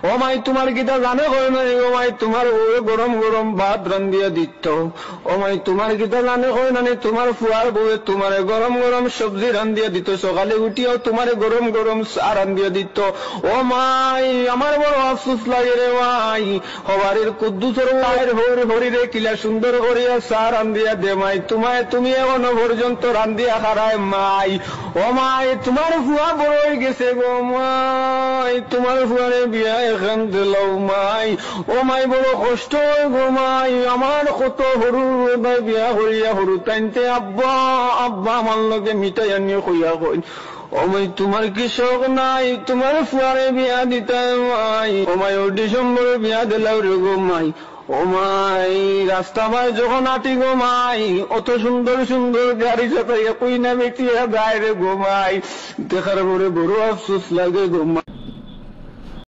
ও মাই তোমার গীতা জানে কই নাই ও মাই তোমার গরম গরম ভাত রান্ধিয়া দিত ও মাই তোমার গীতা জানে কই নাই তোমার ফুয়ার বউয়ে তোমারে গরম গরম সবজি রান্ধিয়া দিত সকালে উঠিও তোমারে গরম গরম চা রান্ধিয়া দিত ও মাই আমার বড় আফসোস লাগে রে মাই হবারের কুদ্দুসের মায়ের হরিরে কিলা সুন্দর করিয়া চা রান্ধিয়া দে মাই তোমায় তুমি এখনো পর্যন্ত রান্ধিয়া খারায় মাই ও মাই তোমার ফুয়া বড় হয়ে গেছে গো মাই তোমার ফুয়ারে বিয়া এখান দিলাও মাই ও মাই বড় কষ্ট হয় গো মাই আমার কত সরু বিয়া করিয়া সরু টাইমতে আব্বা আব্বা আমার লগে মিঠাই আনিয়ে কইয়া কই ও মাই তোমার কি শখ নাই তোমার ফুয়ারে বিয়া দিতে মাই ও মাই ও ডিসেম্বরে বিয়া দিলাও রে গো মাই ও মাই রাস্তা মাই যখন আটি গো মাই অত সুন্দর সুন্দর গাড়ি চাপাইয়া কই না বেটিয়া গায়ে রে গো মাই দেখার পরে বড় আফসোস লাগে গো মাই।